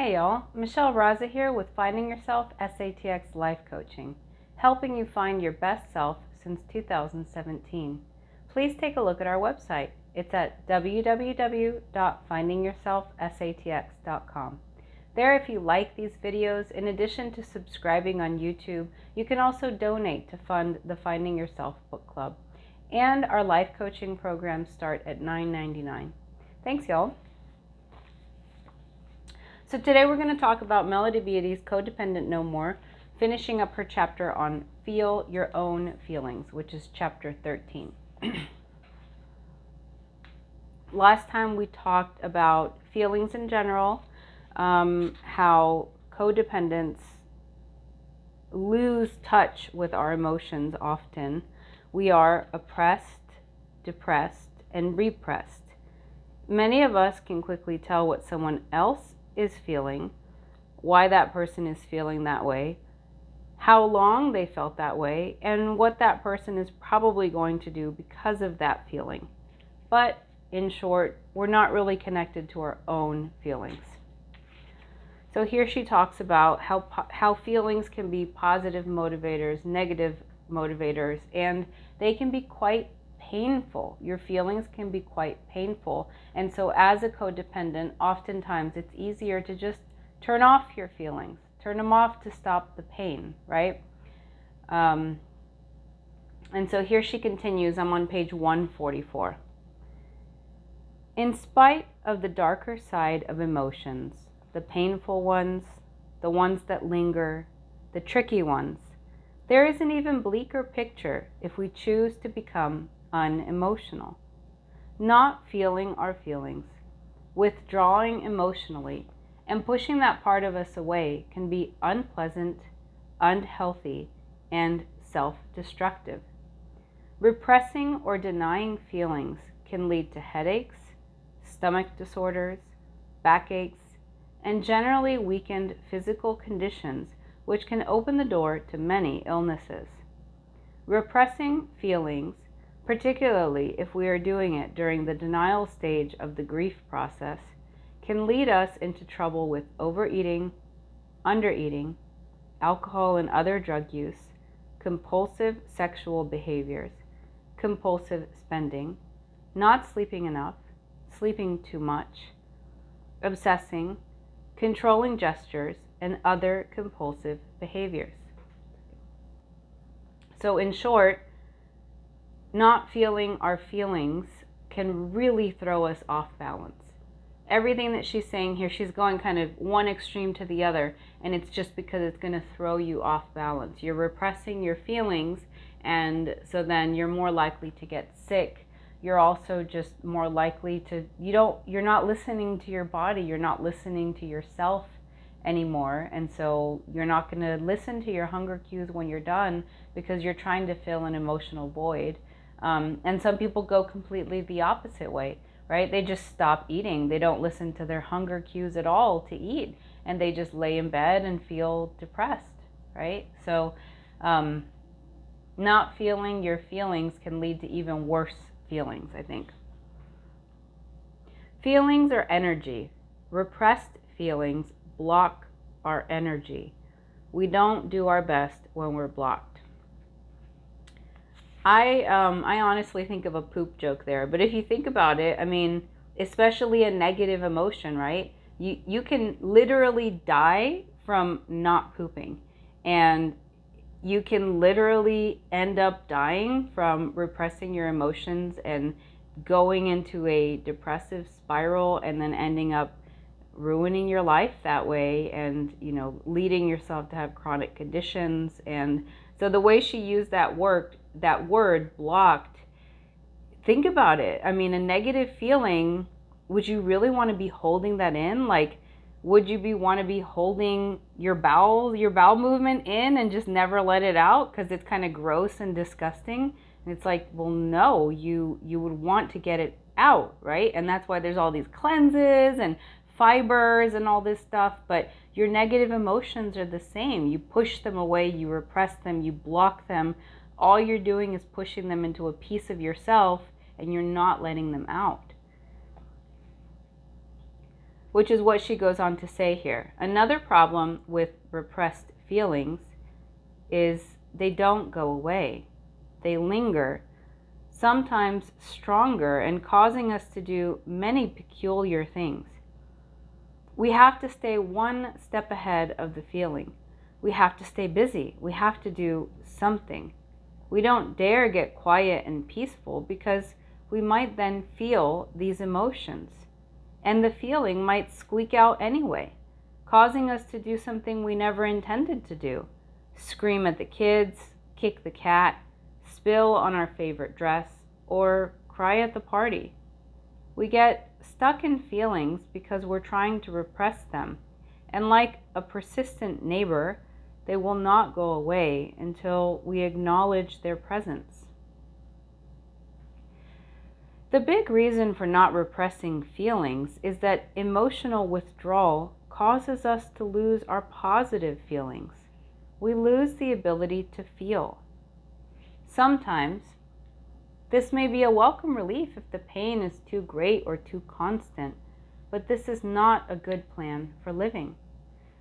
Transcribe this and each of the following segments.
Hey y'all, Michelle Raza here with Finding Yourself SATX Life Coaching, helping you find your best self since 2017. Please take a look at our website. It's at www.findingyourselfsatx.com. There, if you like these videos, in addition to subscribing on YouTube, you can also donate to fund the Finding Yourself Book Club. And our life coaching programs start at $9.99. Thanks, y'all. So today we're going to talk about Melody Beattie's Codependent No More, finishing up her chapter on Feel Your Own Feelings, which is chapter 13. Last time we talked about feelings in general, how codependents lose touch with our emotions often. We are oppressed, depressed, and repressed. Many of us can quickly tell what someone else is feeling, why that person is feeling that way, how long they felt that way, and what that person is probably going to do because of that feeling. But in short, we're not really connected to our own feelings. So here she talks about how feelings can be positive motivators, negative motivators, and they can be quite painful. Your feelings can be quite painful. And so as a codependent, oftentimes it's easier to just turn off your feelings, turn them off to stop the pain, right? And so here she continues. I'm on page 144. In spite of the darker side of emotions, the painful ones, the ones that linger, the tricky ones, there is an even bleaker picture if we choose to become unemotional. Not feeling our feelings, withdrawing emotionally, and pushing that part of us away can be unpleasant, unhealthy, and self-destructive. Repressing or denying feelings can lead to headaches, stomach disorders, backaches, and generally weakened physical conditions, which can open the door to many illnesses. Repressing feelings, particularly if we are doing it during the denial stage of the grief process, can lead us into trouble with overeating, undereating, alcohol and other drug use, compulsive sexual behaviors, compulsive spending, not sleeping enough, sleeping too much, obsessing, controlling gestures, and other compulsive behaviors. So in short, not feeling our feelings can really throw us off balance. Everything that she's saying here, she's going kind of one extreme to the other, and it's just because it's going to throw you off balance. You're repressing your feelings, and so then you're more likely to get sick. You're also just more likely to, you're not listening to your body, you're not listening to yourself anymore, and so you're not going to listen to your hunger cues when you're done because you're trying to fill an emotional void. And some people go completely the opposite way, right? They just stop eating. They don't listen to their hunger cues at all to eat, and they just lay in bed and feel depressed, right? So not feeling your feelings can lead to even worse feelings, I think. Feelings are energy. Repressed feelings block our energy. We don't do our best when we're blocked. I honestly think of a poop joke there, but if you think about it, I mean, especially a negative emotion, right? You can literally die from not pooping, and you can literally end up dying from repressing your emotions and going into a depressive spiral and then ending up ruining your life that way, and leading yourself to have chronic conditions. And so the way she used that word blocked, think about it. I mean, a negative feeling, would you really want to be holding that in? Like, would you want to be holding your bowel movement in and just never let it out because it's kind of gross and disgusting? And it's like, well, no, you would want to get it out, right? And that's why there's all these cleanses and fibers and all this stuff. But your negative emotions are the same. You push them away, you repress them, you block them. All you're doing is pushing them into a piece of yourself, and you're not letting them out. which is what she goes on to say here. Another problem with repressed feelings is they don't go away. They linger, sometimes stronger, and causing us to do many peculiar things. We have to stay one step ahead of the feeling. We have to stay busy. We have to do something. We don't dare get quiet and peaceful because we might then feel these emotions. And the feeling might squeak out anyway, causing us to do something we never intended to do. Scream at the kids, kick the cat, spill on our favorite dress, or cry at the party. We get stuck in feelings because we're trying to repress them. And like a persistent neighbor, they will not go away until we acknowledge their presence. The big reason for not repressing feelings is that emotional withdrawal causes us to lose our positive feelings. We lose the ability to feel. Sometimes, this may be a welcome relief if the pain is too great or too constant, but this is not a good plan for living.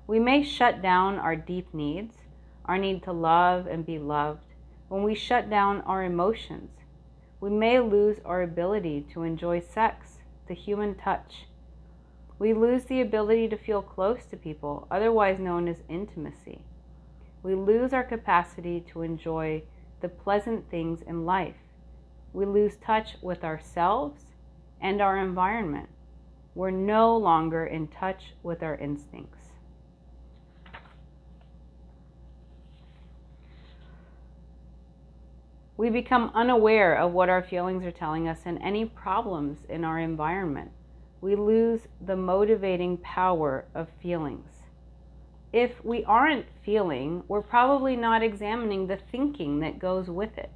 We may shut down our deep needs, our need to love and be loved, when we shut down our emotions. We may lose our ability to enjoy sex, the human touch. We lose the ability to feel close to people, otherwise known as intimacy. We lose our capacity to enjoy the pleasant things in life. We lose touch with ourselves and our environment. We're no longer in touch with our instincts. We become unaware of what our feelings are telling us and any problems in our environment. We lose the motivating power of feelings. If we aren't feeling, we're probably not examining the thinking that goes with it.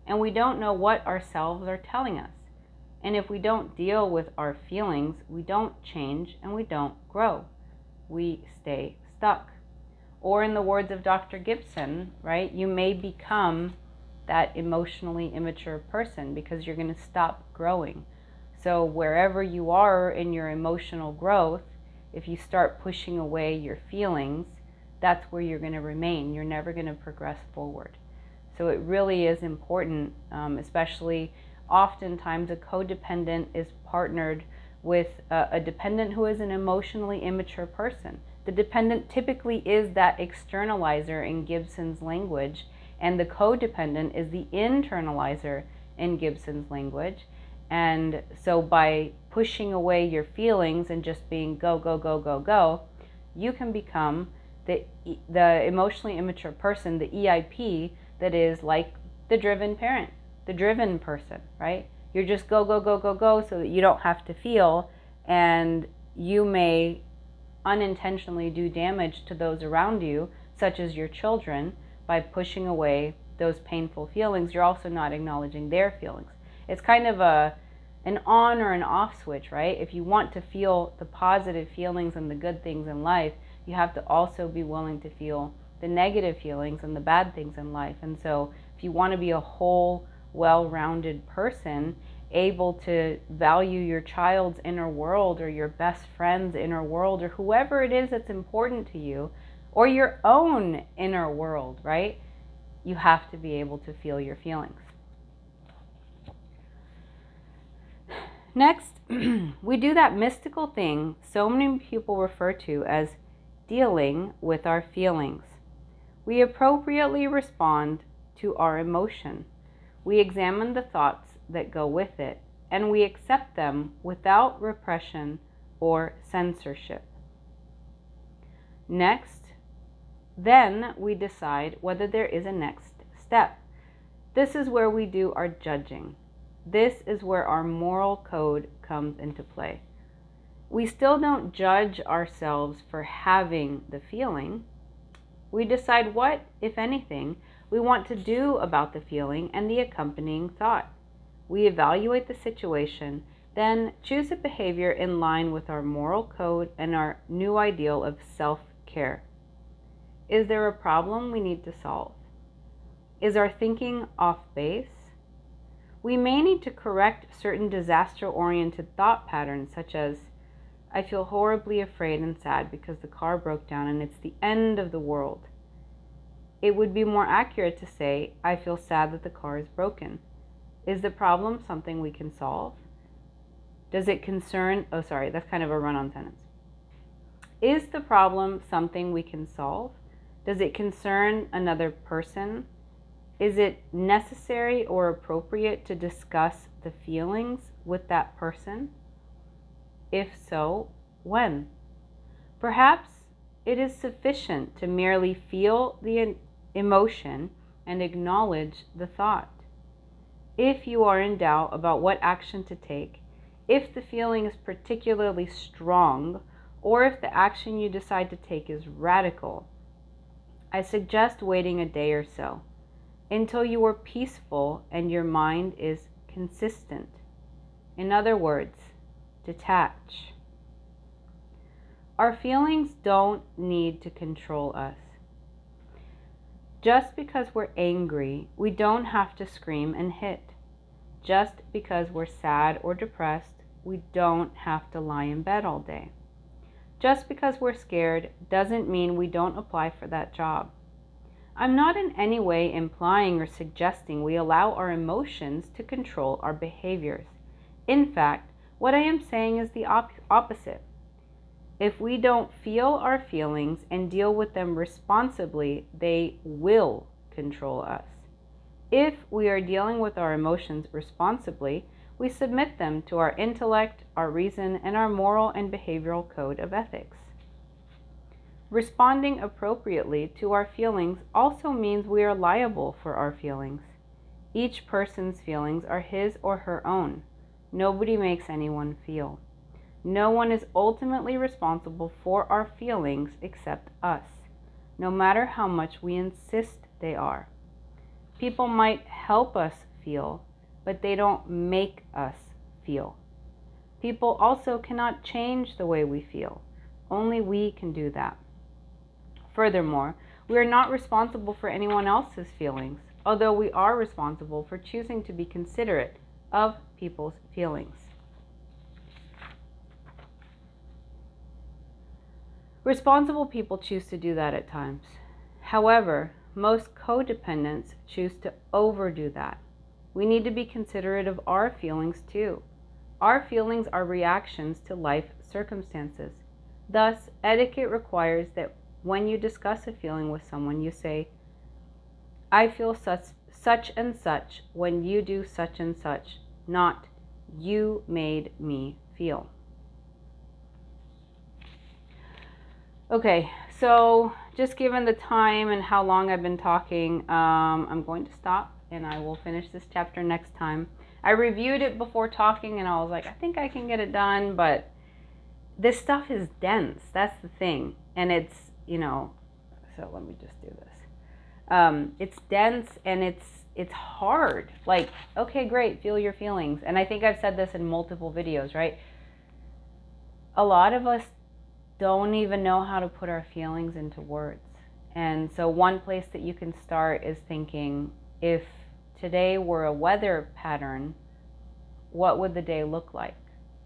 And we don't know what ourselves are telling us. And if we don't deal with our feelings, we don't change and we don't grow. We stay stuck. Or in the words of Dr. Gibson, right, you may become that emotionally immature person because you're going to stop growing. So wherever you are in your emotional growth, if you start pushing away your feelings, that's where you're going to remain. You're never going to progress forward. So it really is important, especially oftentimes a codependent is partnered with a dependent who is an emotionally immature person. The dependent typically is that externalizer in Gibson's language, and the codependent is the internalizer in Gibson's language. And so by pushing away your feelings and just being go, go, go, go, go, you can become the emotionally immature person, the EIP, that is like the driven parent, the driven person, right? You're just go, go, go, go, go so that you don't have to feel, and you may unintentionally do damage to those around you, such as your children, by pushing away those painful feelings. You're also not acknowledging their feelings. It's kind of an on or an off switch, right? If you want to feel the positive feelings and the good things in life, you have to also be willing to feel the negative feelings and the bad things in life. And so if you want to be a whole, well-rounded person, able to value your child's inner world or your best friend's inner world or whoever it is that's important to you, or your own inner world, right? You have to be able to feel your feelings. Next, we do that mystical thing so many people refer to as dealing with our feelings. We appropriately respond to our emotion. We examine the thoughts that go with it, and we accept them without repression or censorship. Next, then we decide whether there is a next step. This is where we do our judging. This is where our moral code comes into play. We still don't judge ourselves for having the feeling. We decide what, if anything, we want to do about the feeling and the accompanying thought. We evaluate the situation, then choose a behavior in line with our moral code and our new ideal of self-care. Is there a problem we need to solve? Is our thinking off base? We may need to correct certain disaster-oriented thought patterns, such as, I feel horribly afraid and sad because the car broke down and it's the end of the world. It would be more accurate to say, I feel sad that the car is broken. Is the problem something we can solve? Does it concern, oh sorry, that's kind of a run-on sentence. Is the problem something we can solve? Does it concern another person? Is it necessary or appropriate to discuss the feelings with that person? If so, when? Perhaps it is sufficient to merely feel the emotion and acknowledge the thought. If you are in doubt about what action to take, if the feeling is particularly strong, or if the action you decide to take is radical, I suggest waiting a day or so until you are peaceful and your mind is consistent. In other words, detach. Our feelings don't need to control us. Just because we're angry, we don't have to scream and hit. Just because we're sad or depressed, we don't have to lie in bed all day. Just because we're scared doesn't mean we don't apply for that job. I'm not in any way implying or suggesting we allow our emotions to control our behaviors. In fact, what I am saying is the opposite. If we don't feel our feelings and deal with them responsibly, they will control us. If we are dealing with our emotions responsibly, we submit them to our intellect, our reason, and our moral and behavioral code of ethics. Responding appropriately to our feelings also means we are liable for our feelings. Each person's feelings are his or her own. Nobody makes anyone feel. No one is ultimately responsible for our feelings except us, no matter how much we insist they are. People might help us feel, but they don't make us feel. People also cannot change the way we feel. Only we can do that. Furthermore, we are not responsible for anyone else's feelings, although we are responsible for choosing to be considerate of people's feelings. Responsible people choose to do that at times. However, most codependents choose to overdo that. We need to be considerate of our feelings too. Our feelings are reactions to life circumstances. Thus, etiquette requires that when you discuss a feeling with someone, you say, I feel such and such when you do such and such, not you made me feel. Okay, so just given the time and how long I've been talking, I'm going to stop and I will finish this chapter next time. I reviewed it before talking and I was like, I think I can get it done, but this stuff is dense. That's the thing. And it's, so let me just do this. It's dense and it's hard. Like, okay, great, feel your feelings. And I think I've said this in multiple videos, right? A lot of us don't even know how to put our feelings into words. And so one place that you can start is thinking, if today were a weather pattern, what would the day look like?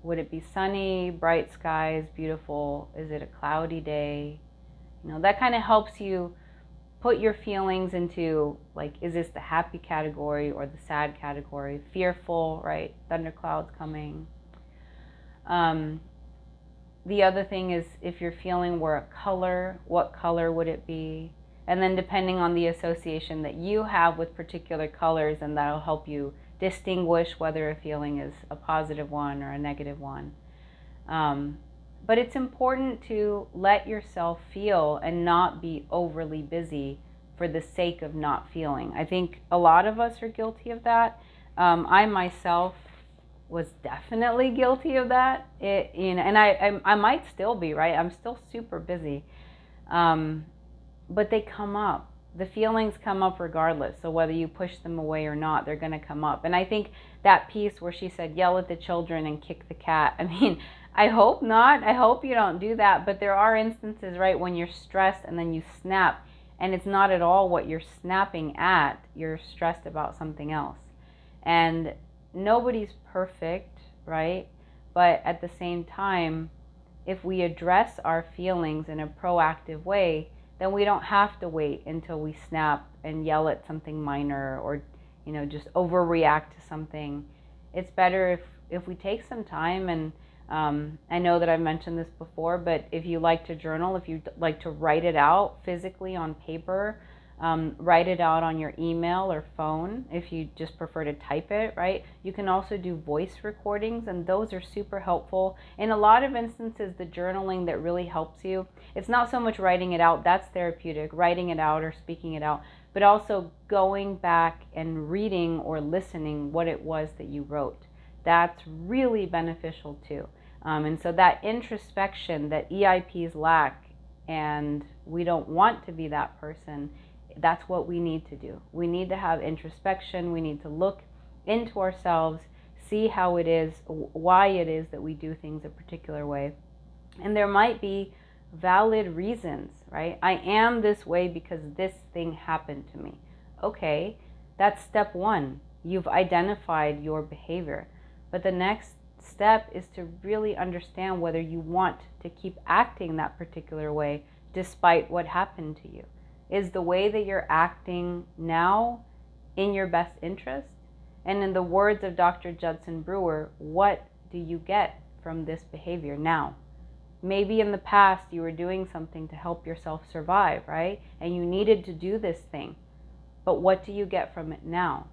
Would it be sunny, bright skies, beautiful? Is it a cloudy day? That kind of helps you put your feelings into, like, is this the happy category or the sad category? Fearful, right? Thunderclouds coming. The other thing is, if your feeling were a color, what color would it be? And then depending on the association that you have with particular colors, and that'll help you distinguish whether a feeling is a positive one or a negative one. But it's important to let yourself feel and not be overly busy for the sake of not feeling. I think a lot of us are guilty of that. I myself was definitely guilty of that. And I might still be, right? I'm still super busy. But they come up. The feelings come up regardless. So whether you push them away or not, they're going to come up. And I think that piece where she said, yell at the children and kick the cat. I mean, I hope not. I hope you don't do that. But there are instances, right, when you're stressed and then you snap. And it's not at all what you're snapping at. You're stressed about something else. And nobody's perfect, right? But at the same time, if we address our feelings in a proactive way, then we don't have to wait until we snap and yell at something minor or, just overreact to something. It's better if we take some time, and I know that I've mentioned this before, but if you like to journal, if you like to write it out physically on paper, write it out on your email or phone if you just prefer to type it, right? You can also do voice recordings, and those are super helpful. In a lot of instances, the journaling that really helps you, it's not so much writing it out, that's therapeutic, writing it out or speaking it out, but also going back and reading or listening what it was that you wrote. That's really beneficial too. And so that introspection that EIPs lack, and we don't want to be that person, that's what we need to do. We need to have introspection. We need to look into ourselves, see how it is, why it is that we do things a particular way. And there might be valid reasons, right? I am this way because this thing happened to me. Okay, that's step one. You've identified your behavior. But the next step is to really understand whether you want to keep acting that particular way despite what happened to you. Is the way that you're acting now in your best interest? And in the words of Dr. Judson Brewer, what do you get from this behavior now? Maybe in the past you were doing something to help yourself survive, right? And you needed to do this thing. But what do you get from it now?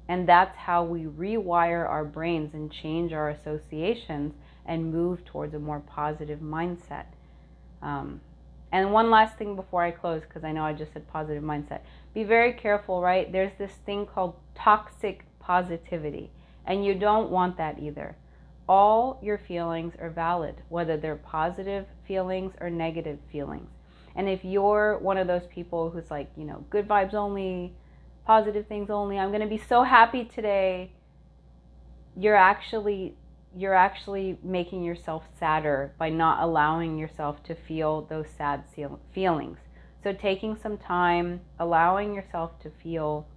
And that's how we rewire our brains and change our associations and move towards a more positive mindset. And one last thing before I close, because I know I just said positive mindset. Be very careful, right? There's this thing called toxic positivity, and you don't want that either. All your feelings are valid, whether they're positive feelings or negative feelings. And if you're one of those people who's like, good vibes only, positive things only, I'm going to be so happy today, you're actually making yourself sadder by not allowing yourself to feel those sad feelings. So taking some time, allowing yourself to feel,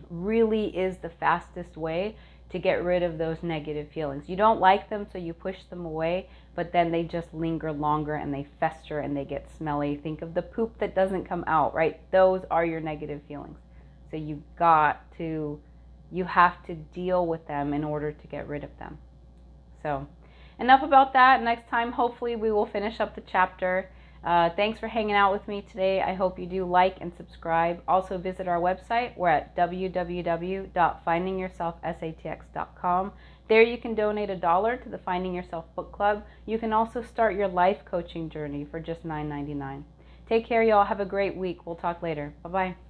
really is the fastest way to get rid of those negative feelings. You don't like them, so you push them away, but then they just linger longer and they fester and they get smelly. Think of the poop that doesn't come out, right? Those are your negative feelings. So you have to deal with them in order to get rid of them. So enough about that. Next time, hopefully, we will finish up the chapter. Thanks for hanging out with me today. I hope you do like and subscribe. Also visit our website. We're at www.findingyourselfsatx.com. There you can donate $1 to the Finding Yourself Book Club. You can also start your life coaching journey for just $9.99. Take care, y'all. Have a great week. We'll talk later. Bye-bye.